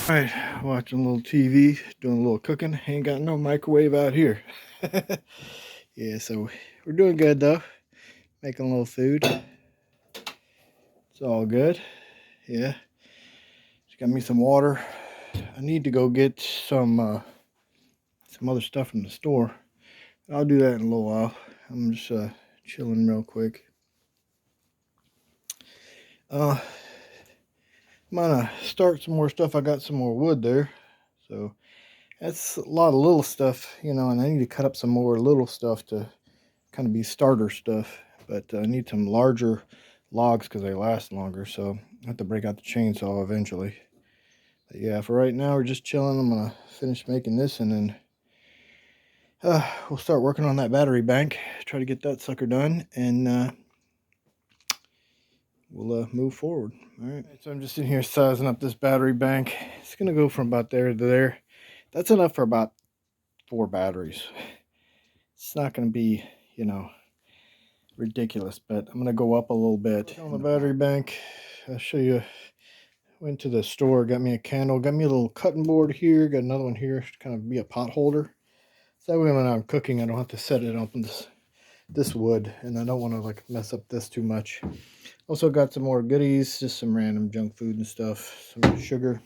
Alright, watching a little TV, doing a little cooking. Ain't got no microwave out here. Yeah, so we're doing good though. Making a little food. It's all good. Yeah. Just got me some water. I need to go get some other stuff from the store. I'll do that in a little while. I'm just chilling real quick. I'm gonna start some more stuff. I got some more wood there. So that's a lot of little stuff, you know, and I need to cut up some more little stuff to kind of be starter stuff. But I need some larger logs because they last longer. So I have to break out the chainsaw eventually. But yeah, for right now, we're just chilling. I'm going to finish making this and then we'll start working on that battery bank. Try to get that sucker done and we'll move forward. All right, so I'm just in here sizing up this battery bank. It's going to go from about there to there. That's enough for about 4 batteries. It's not going to be, you know, ridiculous, but I'm going to go up a little bit on the battery bank. I'll show you. Went to the store, got me a candle, got me a little cutting board here, got another one here to kind of be a pot holder. So that way when I'm cooking, I don't have to set it up in this wood, and I don't want to like mess up this too much. Also got some more goodies, just some random junk food and stuff, some sugar.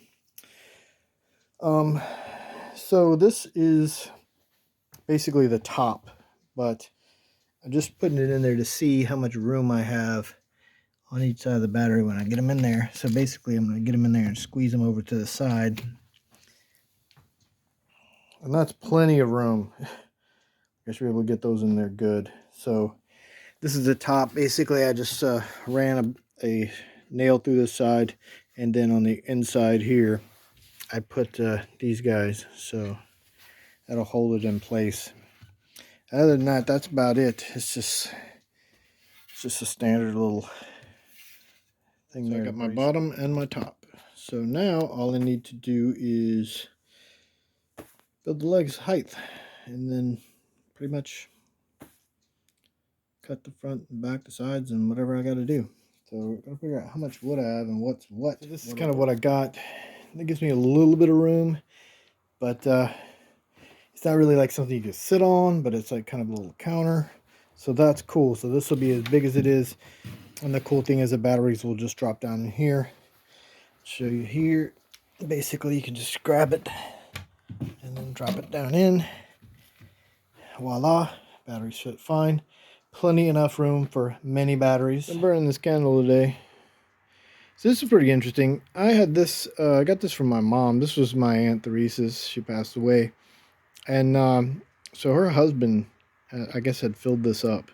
So this is basically the top, but I'm just putting it in there to see how much room I have on each side of the battery when I get them in there. So basically I'm going to get them in there and squeeze them over to the side. And that's plenty of room. I guess we're able to get those in there good. So this is the top. Basically I just ran a nail through this side, and then on the inside here I put these guys, so that'll hold it in place. Other than that, that's about it. It's just a standard little thing. So there. I got my bottom and my top. So now all I need to do is build the legs height, and then pretty much cut the front and back, the sides, and whatever I got to do. So we're going to figure out how much wood I have and what's what. So this is kind of what I got. That gives me a little bit of room, but it's not really like something you can sit on, but it's like kind of a little counter. So that's cool. So this will be as big as it is. And the cool thing is the batteries will just drop down in here. Show you here. Basically, you can just grab it and then drop it down in. Voila, batteries fit fine. Plenty enough room for many batteries. I'm burning this candle today. So this is pretty interesting. I had this, I got this from my mom. This was my Aunt Theresa's. She passed away. And so her husband, I guess, had filled this up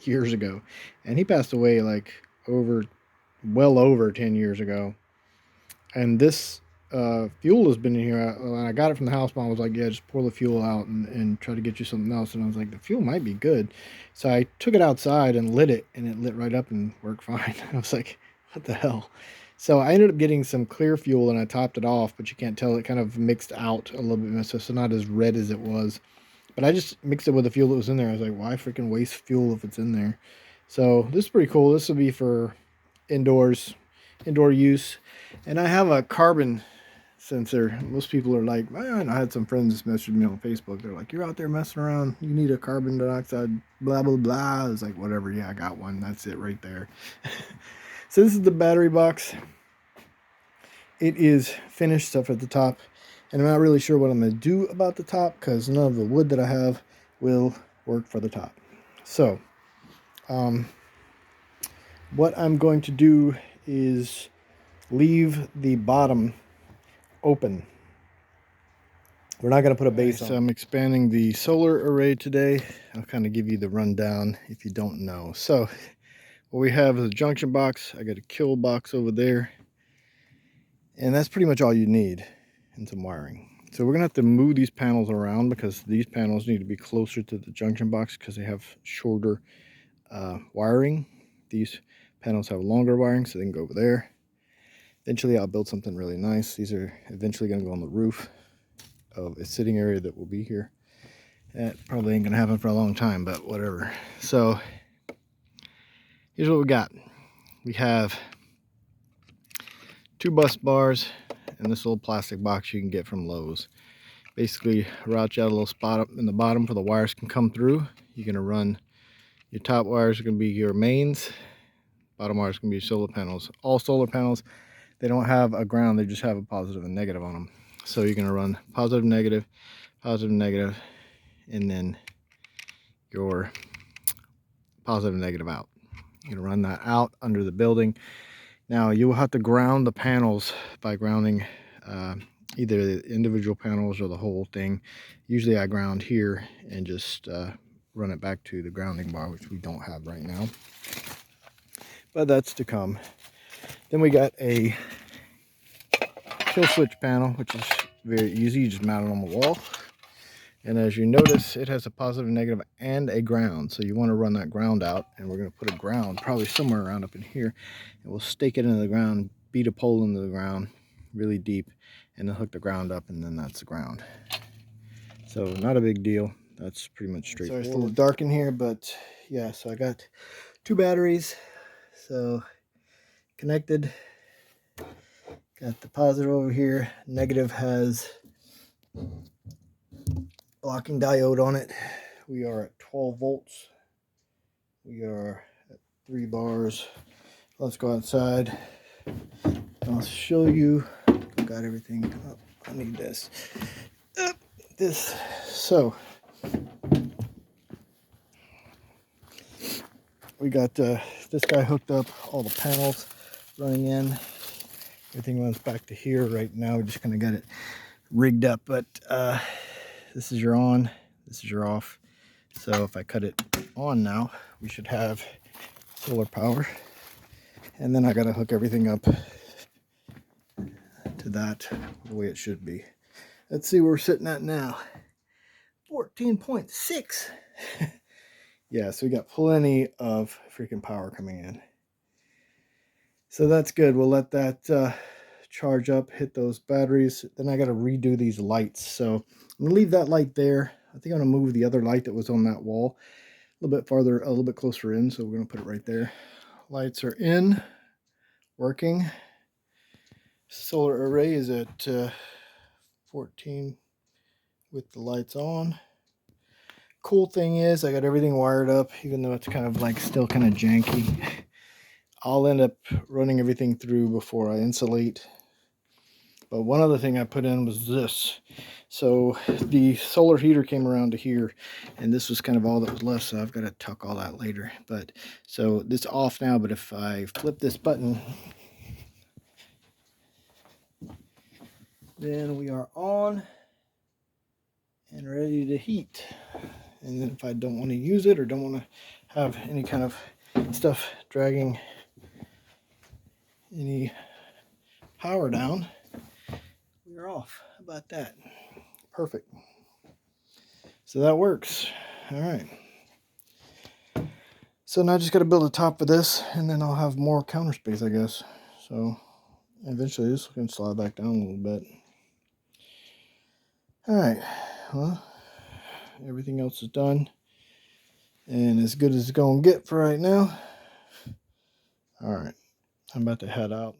years ago. And he passed away like well over 10 years ago. And this fuel has been in here. When I got it from the house, Mom was like, yeah, just pour the fuel out and try to get you something else. And I was like, the fuel might be good. So I took it outside and lit it, and it lit right up and worked fine. I was like, what the hell? So I ended up getting some clear fuel, and I topped it off, but you can't tell, it kind of mixed out a little bit, so it's not as red as it was. But I just mixed it with the fuel that was in there. I was like, why freaking waste fuel if it's in there? So this is pretty cool. This will be for indoor use. And I have a carbon sensor. Most people are like, man, I had some friends just messaged me on Facebook. They're like, you're out there messing around, you need a carbon dioxide, blah, blah, blah. I was like, whatever, yeah, I got one. That's it right there. So this is the battery box. It is finished stuff at the top. And I'm not really sure what I'm going to do about the top, because none of the wood that I have will work for the top. So, what I'm going to do is leave the bottom open. We're not going to put a base on. So I'm expanding the solar array today. I'll kind of give you the rundown if you don't know. So what we have is a junction box. I got a kill box over there. And that's pretty much all you need, and some wiring. So we're going to have to move these panels around, because these panels need to be closer to the junction box because they have shorter wiring. These panels have longer wiring, so they can go over there. Eventually I'll build something really nice. These are eventually going to go on the roof of a sitting area that will be here. That probably ain't going to happen for a long time, but whatever. So here's what we got. We have 2 bus bars in this little plastic box you can get from Lowe's. Basically, route you out a little spot up in the bottom where the wires can come through. You're going to run your top wires are going to be your mains, bottom wires are going to be your solar panels. All solar panels, they don't have a ground, they just have a positive and negative on them. So you're going to run positive, negative, and then your positive and negative out. You're going to run that out under the building. Now you will have to ground the panels by grounding either the individual panels or the whole thing. Usually I ground here and just run it back to the grounding bar, which we don't have right now, but that's to come. Then we got a kill switch panel, which is very easy. You just mount it on the wall, and as you notice, it has a positive, negative, and a ground. So you want to run that ground out, and we're going to put a ground probably somewhere around up in here, and we'll stake it into the ground, beat a pole into the ground really deep, and then hook the ground up, and then that's the ground. So not a big deal. That's pretty much straightforward. Sorry, it's a little dark in here, but yeah, so I got 2 batteries. So connected. Got the positive over here. Negative has blocking diode on it. We are at 12 volts. We are at 3 bars. Let's go outside. I'll show you. I've got everything. Oh, I need this. This. So we got this guy hooked up, all the panels running in. Everything runs back to here right now. We just kind of got it rigged up, but this is your on, this is your off. So if I cut it on now, we should have solar power. And then I got to hook everything up to that the way it should be. Let's see where we're sitting at now. 14.6. Yeah, so we got plenty of freaking power coming in. So that's good. We'll let that charge up, hit those batteries. Then I got to redo these lights. So I'm going to leave that light there. I think I'm going to move the other light that was on that wall a little bit farther, a little bit closer in. So we're going to put it right there. Lights are in, working. Solar array is at 14 with the lights on. Cool thing is I got everything wired up, even though it's kind of like still kind of janky. I'll end up running everything through before I insulate. But one other thing I put in was this. So the solar heater came around to here, and this was kind of all that was left, so I've got to tuck all that later. But so this is off now, but if I flip this button, then we are on and ready to heat. And then if I don't want to use it or don't want to have any kind of stuff dragging any power down, we are off. How about that? Perfect. So that works. All right. So now I just got to build a top for this, and then I'll have more counter space, I guess. So eventually this can slide back down a little bit. All right. Well, everything else is done, and as good as it's going to get for right now. All right. I'm about to head out.